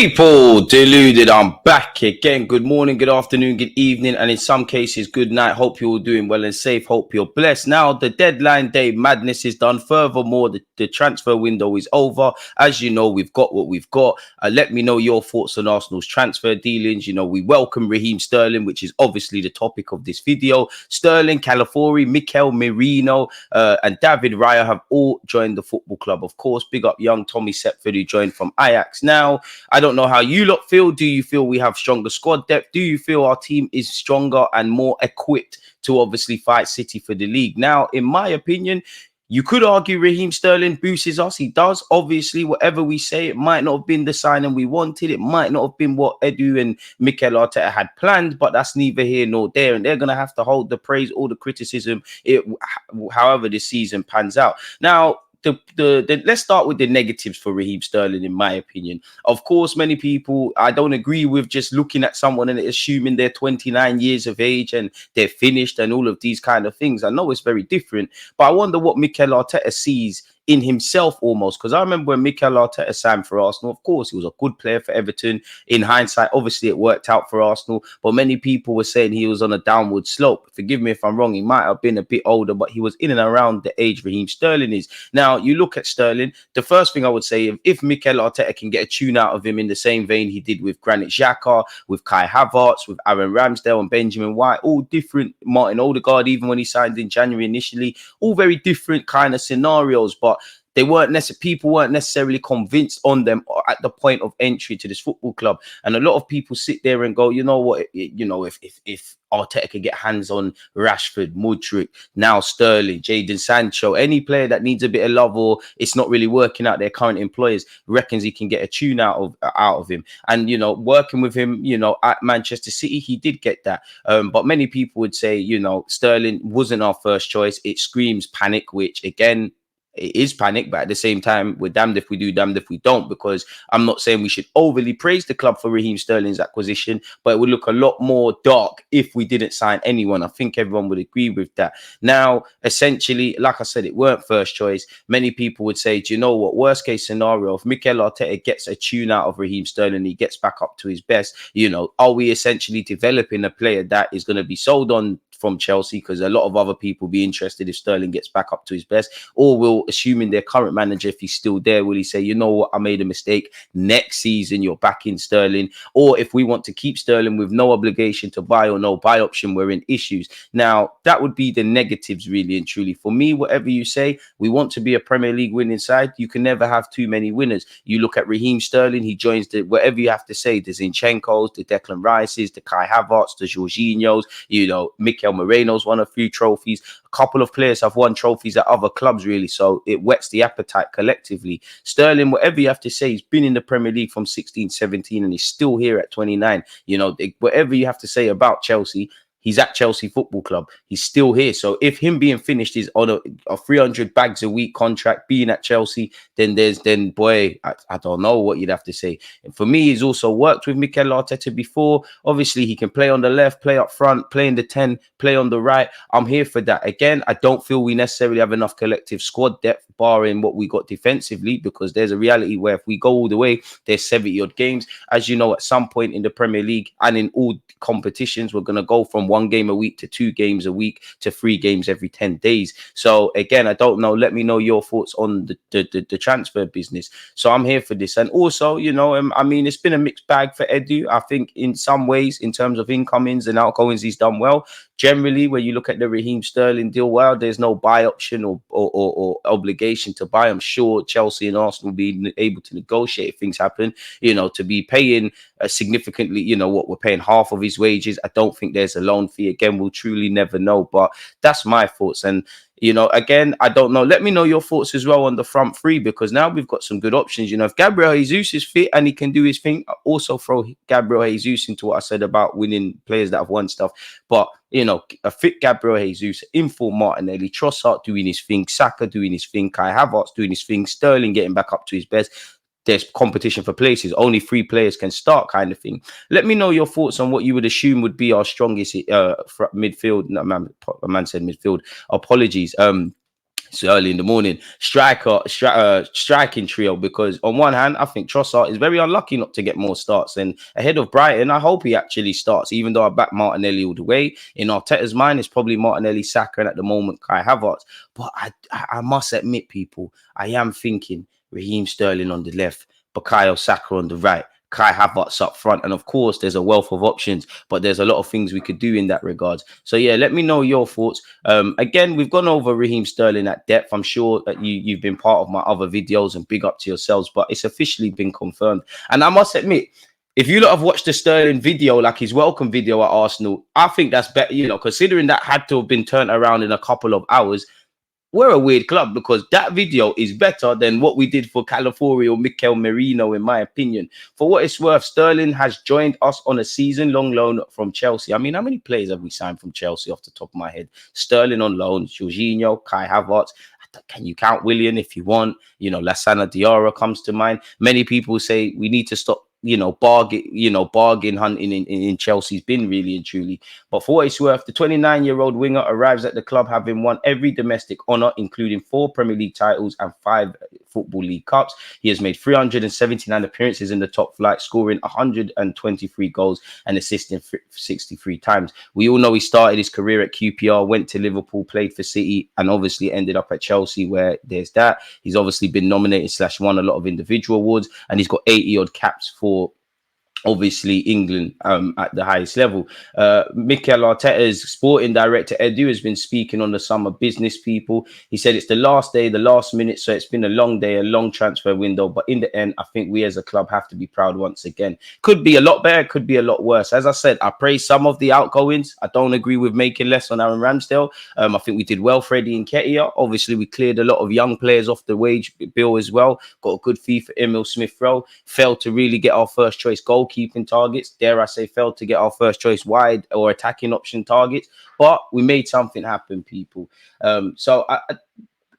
People, deluded, I'm back again. Good morning, good afternoon, good evening, and in some cases, good night. Hope you're all doing well and safe. Hope you're blessed. Now, the deadline day madness is done. Furthermore, the transfer window is over. As you know, we've got what we've got. Let me know your thoughts on Arsenal's transfer dealings. You know, we welcome Raheem Sterling, which is obviously the topic of this video. Sterling, Calafiori, Mikel, Merino, and David Raya have all joined the football club. Of course, big up young Tommy Sepford, who joined from Ajax. Now, I don't know how you lot feel. Do you feel we have stronger squad depth? Do you feel our team is stronger and more equipped to obviously fight City for the league? Now, in my opinion, you could argue Raheem Sterling boosts us. He does. Obviously, whatever we say, it might not have been the signing we wanted. It might not have been what Edu and Mikel Arteta had planned, but that's neither here nor there. And they're going to have to hold the praise or the criticism, however this season pans out. Now, let's start with the negatives for Raheem Sterling, in my opinion. Of course, many people, I don't agree with just looking at someone and assuming they're 29 years of age and they're finished and all of these kind of things. I know it's very different, but I wonder what Mikel Arteta sees in himself almost, because I remember when Mikel Arteta signed for Arsenal, of course, he was a good player for Everton. In hindsight, obviously, it worked out for Arsenal, but many people were saying he was on a downward slope. Forgive me if I'm wrong. He might have been a bit older, but he was in and around the age Raheem Sterling is. Now, you look at Sterling, the first thing I would say, if Mikel Arteta can get a tune out of him in the same vein he did with Granit Xhaka, with Kai Havertz, with Aaron Ramsdale and Benjamin White, all different, Martin Odegaard, even when he signed in January initially, all very different kind of scenarios, but people weren't necessarily convinced on them at the point of entry to this football club. And a lot of people sit there and go, you know what, if Arteta could get hands on Rashford, Mudryk, now Sterling, Jadon Sancho, any player that needs a bit of love or it's not really working out, their current employers reckons he can get a tune out of him. And, you know, working with him, you know, at Manchester City, he did get that. But many people would say, you know, Sterling wasn't our first choice. It screams panic, which again, it is panic, but at the same time, we're damned if we do, damned if we don't, because I'm not saying we should overly praise the club for Raheem Sterling's acquisition, but it would look a lot more dark if we didn't sign anyone. I think everyone would agree with that. Now, essentially, like I said, it weren't first choice. Many people would say, do you know what, worst case scenario, if Mikel Arteta gets a tune out of Raheem Sterling, he gets back up to his best, you know, are we essentially developing a player that is going to be sold on from Chelsea, because a lot of other people be interested if Sterling gets back up to his best, or will, assuming their current manager, if he's still there, will he say, you know what, I made a mistake, next season you're back in Sterling? Or if we want to keep Sterling with no obligation to buy or no buy option, we're in issues. Now, that would be the negatives, really and truly. For me, whatever you say, we want to be a Premier League winning side. You can never have too many winners. You look at Raheem Sterling, he joins the, whatever you have to say, the Zinchenko's, the Declan Rice's, the Kai Havertz, the Jorginho's, you know, Mikel Merino's won a few trophies. A couple of players have won trophies at other clubs, really. So it whets the appetite collectively. Sterling, whatever you have to say, he's been in the Premier League from 16, 17, and he's still here at 29. You know, whatever you have to say about Chelsea, he's at Chelsea Football Club. He's still here. So if him being finished is on a 300 bags a week contract, being at Chelsea, then boy, I don't know what you'd have to say. And for me, he's also worked with Mikel Arteta before. Obviously, he can play on the left, play up front, play in the 10, play on the right. I'm here for that. Again, I don't feel we necessarily have enough collective squad depth, barring what we got defensively, because there's a reality where if we go all the way, there's 70 odd games. As you know, at some point in the Premier League and in all competitions, we're going to go from 1 game a week to 2 games a week to 3 games every 10 days. So again, I don't know. Let me know your thoughts on the transfer business. So I'm here for this. And also, you know, I mean, it's been a mixed bag for Edu. I think in some ways, in terms of incomings and outgoings, he's done well. Generally, when you look at the Raheem Sterling deal, well, there's no buy option or obligation to buy. I'm sure Chelsea and Arsenal will be able to negotiate if things happen, you know, to be paying significantly, you know, what we're paying half of his wages. I don't think there's a loan fee. Again, we'll truly never know, but that's my thoughts. And you know, again, I don't know. Let me know your thoughts as well on the front three, because now we've got some good options. You know, if Gabriel Jesus is fit and he can do his thing, also throw Gabriel Jesus into what I said about winning players that have won stuff. But, you know, a fit Gabriel Jesus, in full Martinelli, Trossard doing his thing, Saka doing his thing, Kai Havertz doing his thing, Sterling getting back up to his best. There's competition for places. Only 3 players can start, kind of thing. Let me know your thoughts on what you would assume would be our strongest midfield. No, man said midfield. Apologies. It's early in the morning. Striking trio, because on one hand, I think Trossard is very unlucky not to get more starts. And ahead of Brighton, I hope he actually starts, even though I back Martinelli all the way. In Arteta's mind, it's probably Martinelli, Saka, and at the moment, Kai Havertz. But I must admit, people, I am thinking Raheem Sterling on the left, Bukayo Saka on the right, Kai Havertz up front. And of course, there's a wealth of options, but there's a lot of things we could do in that regard. So yeah, let me know your thoughts. Again, we've gone over Raheem Sterling at depth. I'm sure that you've been part of my other videos, and big up to yourselves, but it's officially been confirmed. And I must admit, if you lot have watched the Sterling video, like his welcome video at Arsenal, I think that's better, considering that had to have been turned around in a couple of hours. We're a weird club, because that video is better than what we did for Calafiori or Mikel Merino, in my opinion. For what it's worth, Sterling has joined us on a season-long loan from Chelsea. I mean, how many players have we signed from Chelsea off the top of my head? Sterling on loan, Jorginho, Kai Havertz. Can you count Willian if you want? Lassana Diarra comes to mind. Many people say we need to stop bargain hunting in Chelsea's bin, really and truly. But for what it's worth, the 29-year-old winger arrives at the club having won every domestic honour, including 4 Premier League titles and 5 Football League Cups. He has made 379 appearances in the top flight, scoring 123 goals and assisting 63 times. We all know he started his career at QPR, went to Liverpool, played for City, and obviously ended up at Chelsea, where there's that. He's obviously been nominated / won a lot of individual awards, and he's got 80 odd caps for obviously England at the highest level. Mikel Arteta's sporting director Edu has been speaking on the summer business, people. He said it's the last day, the last minute, so it's been a long day, a long transfer window, but in the end, I think we as a club have to be proud once again. Could be a lot better, could be a lot worse. As I said, I praise some of the outgoings. I don't agree with making less on Aaron Ramsdale. I think we did well, Freddie and Nketiah. Obviously, we cleared a lot of young players off the wage bill as well. Got a good fee for Emil Smith-Rowe. Failed to really get our first choice goalkeeping targets. Dare I say, failed to get our first choice wide or attacking option targets. But we made something happen, people. So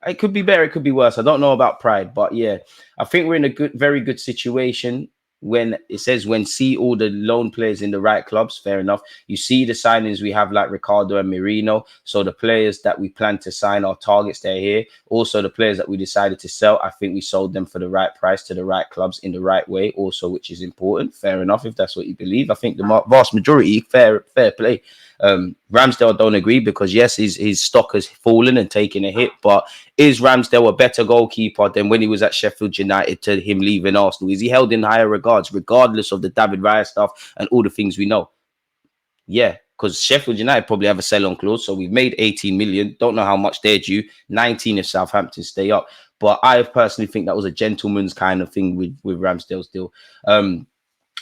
it could be better, it could be worse. I don't know about pride, but yeah, I think we're in a very good situation. When it says when see all the loan players in the right clubs, fair enough. You see the signings we have, like Ricardo and Merino. So the players that we plan to sign, our targets, they're here. Also the players that we decided to sell, I think we sold them for the right price to the right clubs in the right way also, which is important. Fair enough, if that's what you believe. I think the vast majority, fair play. Ramsdale, don't agree, because yes, his stock has fallen and taken a hit, but is Ramsdale a better goalkeeper than when he was at Sheffield United to him leaving Arsenal? Is he held in higher regards, regardless of the David Raya stuff and all the things we know? Yeah, because Sheffield United probably have a sell-on clause, so we've made 18 million. Don't know how much they're due. 19 if Southampton stay up. But I personally think that was a gentleman's kind of thing with Ramsdale's deal.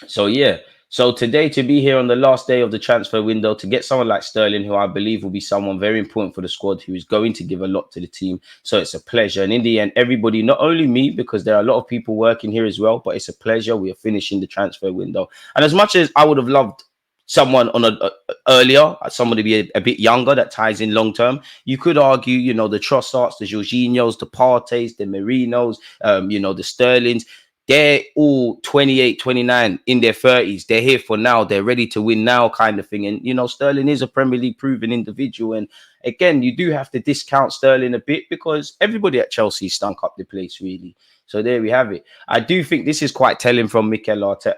So yeah. So today, to be here on the last day of the transfer window, to get someone like Sterling, who I believe will be someone very important for the squad, who is going to give a lot to the team. So it's a pleasure. And in the end, everybody, not only me, because there are a lot of people working here as well, but it's a pleasure. We are finishing the transfer window. And as much as I would have loved someone on earlier, someone to be a bit younger that ties in long term, you could argue, the Trossards, the Jorginhos, the Parteys, the Merinos, the Sterlings. They're all 28, 29 in their 30s. They're here for now. They're ready to win now, kind of thing. And, Sterling is a Premier League proven individual. And again, you do have to discount Sterling a bit, because everybody at Chelsea stunk up the place, really. So there we have it. I do think this is quite telling from Mikel Arteta.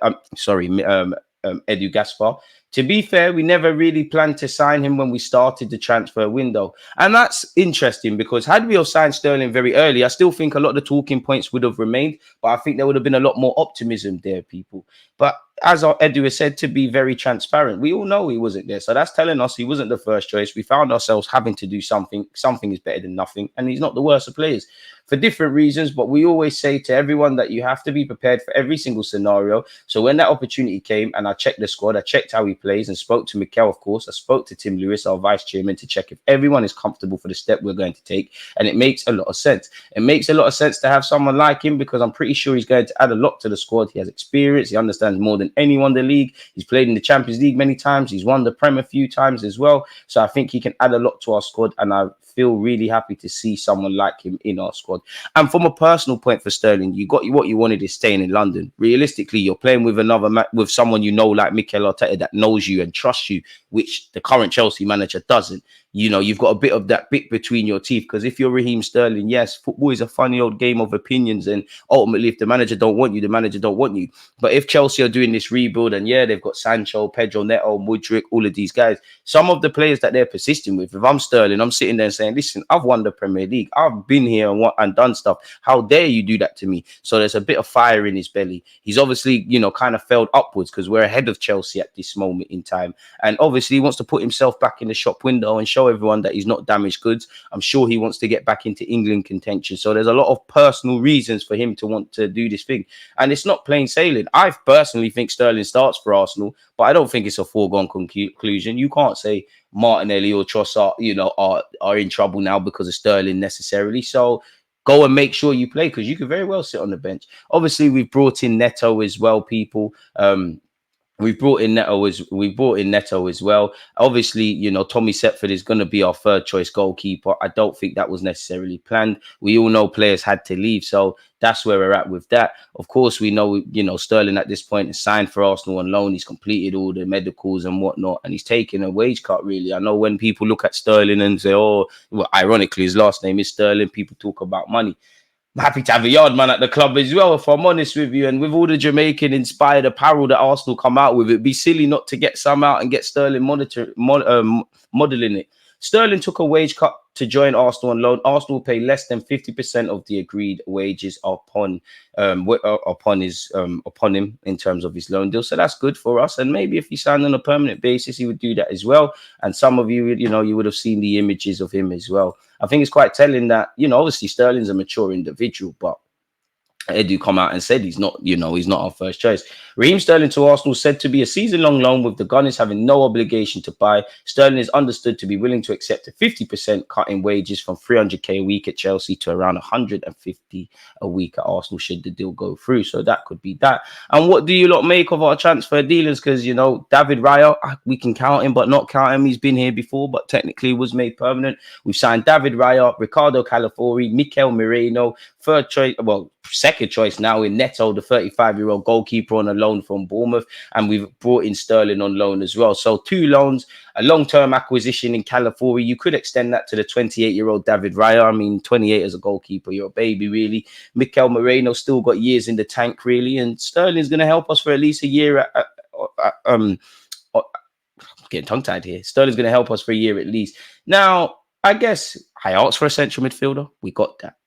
Edu Gaspar. To be fair, we never really planned to sign him when we started the transfer window. And that's interesting, because had we have signed Sterling very early, I still think a lot of the talking points would have remained, but I think there would have been a lot more optimism there, people. But as our Edu has said, to be very transparent, we all know he wasn't there. So that's telling us he wasn't the first choice. We found ourselves having to do something. Something is better than nothing. And he's not the worst of players for different reasons. But we always say to everyone that you have to be prepared for every single scenario. So when that opportunity came and I checked the squad, I checked how he plays and spoke to Mikel, of course. I spoke to Tim Lewis, our vice chairman, to check if everyone is comfortable for the step we're going to take. And it makes a lot of sense. It makes a lot of sense to have someone like him, because I'm pretty sure he's going to add a lot to the squad. He has experience. He understands more than anyone in the league. He's played in the Champions League many times. He's won the Prem a few times as well. So I think he can add a lot to our squad. And I feel really happy to see someone like him in our squad. And from a personal point for Sterling, you got what you wanted is staying in London. Realistically, you're playing with with someone like Mikel Arteta that knows knows you and trusts you, which the current Chelsea manager doesn't. You know, you've got a bit of that bit between your teeth, because if you're Raheem Sterling, yes, football is a funny old game of opinions, and ultimately if the manager don't want you, the manager don't want you. But if Chelsea are doing this rebuild, and yeah, they've got Sancho, Pedro Neto, Mudryk, all of these guys, some of the players that they're persisting with, if I'm Sterling, I'm sitting there saying, listen, I've won the Premier League, I've been here and done stuff, how dare you do that to me? So there's a bit of fire in his belly. He's obviously, you know, kind of failed upwards because we're ahead of Chelsea at this moment in time, and obviously he wants to put himself back in the shop window and show everyone that he's not damaged goods. I'm sure he wants to get back into England contention. So there's a lot of personal reasons for him to want to do this thing. And it's not plain sailing. I personally think Sterling starts for Arsenal, but I don't think it's a foregone conclusion. You can't say Martinelli or Trossard, you know, are in trouble now because of Sterling necessarily. So go and make sure you play, because you could very well sit on the bench. Obviously, we've brought in Neto as well, people. We brought in Neto as well. Obviously, you know, Tommy Setford is going to be our third choice goalkeeper. I don't think that was necessarily planned. We all know players had to leave, so that's where we're at with that. Of course, we know, you know, Sterling at this point is signed for Arsenal on loan. He's completed all the medicals and whatnot, and he's taken a wage cut, really. I know when people look at Sterling and say, oh, well, ironically, his last name is Sterling, people talk about money. I'm happy to have a yard man at the club as well, if I'm honest with you. And with all the Jamaican-inspired apparel that Arsenal come out with, it'd be silly not to get some out and get Sterling modelling it. Sterling took a wage cut to join Arsenal on loan. Arsenal will pay less than 50% of the agreed wages upon him in terms of his loan deal. So that's good for us. And maybe if he signed on a permanent basis, he would do that as well. And some of you, you know, you would have seen the images of him as well. I think it's quite telling that, you know, obviously Sterling's a mature individual, but Edu come out and said he's not, you know, he's not our first choice. Raheem Sterling to Arsenal said to be a season-long loan, with the Gunners having no obligation to buy. Sterling is understood to be willing to accept a 50% cut in wages from 300k a week at Chelsea to around 150 a week at Arsenal should the deal go through. So that could be that. And what do you lot make of our transfer dealings? Because, you know, David Raya, we can count him but not count him. He's been here before, but technically was made permanent. We've signed David Raya, Ricardo Calafiori, Mikel Merino, third choice, well, second choice now in Neto, the 35-year-old goalkeeper on a loan from Bournemouth, and we've brought in Sterling on loan as well. So 2 loans, a long-term acquisition in Calafiori. You could extend that to the 28-year-old David Raya. I mean, 28 as a goalkeeper, you're a baby, really. Mikel Merino still got years in the tank, really, and Sterling's going to help us for at least a year. I'm getting tongue-tied here. Sterling's going to help us for a year at least. Now, I guess I asked for a central midfielder. We got that,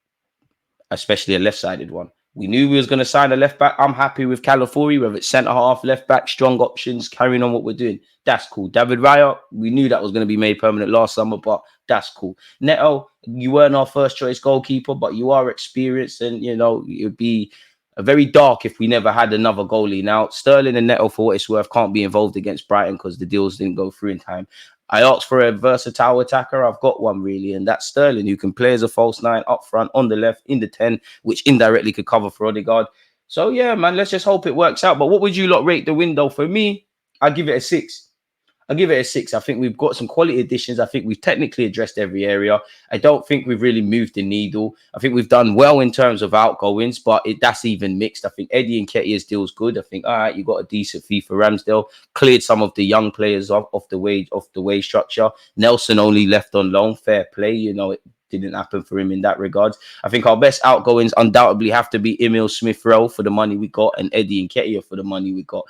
especially a left-sided one. We knew we was going to sign a left-back. I'm happy with Calafiori, whether it's centre-half, left-back, strong options, carrying on what we're doing. That's cool. David Raya, we knew that was going to be made permanent last summer, but that's cool. Neto, you weren't our first-choice goalkeeper, but you are experienced, and, you know, it would be very dark if we never had another goalie. Now, Sterling and Neto, for what it's worth, can't be involved against Brighton because the deals didn't go through in time. I asked for a versatile attacker. I've got one, really, and that's Sterling, who can play as a false 9 up front, on the left, in the 10, which indirectly could cover for Odegaard. So, yeah, man, let's just hope it works out. But what would you lot rate the window? For me, I'd give it a 6. I'll give it a 6. I think we've got some quality additions. I think we've technically addressed every area. I don't think we've really moved the needle. I think we've done well in terms of outgoings, but that's even mixed. I think Eddie Nketiah's deal's good. I think, all right, you got a decent fee for Ramsdale. Cleared some of the young players off the wage structure. Nelson only left on loan. Fair play. You know, it didn't happen for him in that regard. I think our best outgoings undoubtedly have to be Emil Smith-Rowe for the money we got, and Eddie Nketiah for the money we got.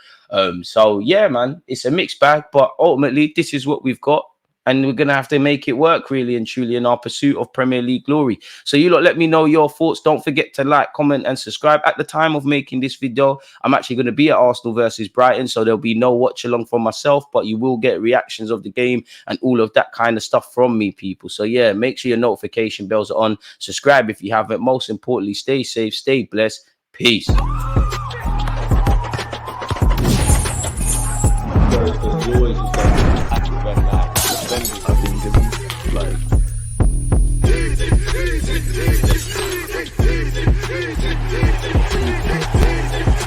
So yeah, man, it's a mixed bag, but ultimately this is what we've got, and we're gonna have to make it work, really and truly, in our pursuit of Premier League glory. So you lot, let me know your thoughts. Don't forget to like, comment, and subscribe. At the time of making this video, I'm actually going to be at Arsenal versus Brighton, so there'll be no watch along from myself, but you will get reactions of the game and all of that kind of stuff from me, people. So yeah, make sure your notification bells are on. Subscribe if you haven't. Most importantly, stay safe, stay blessed. Peace. Always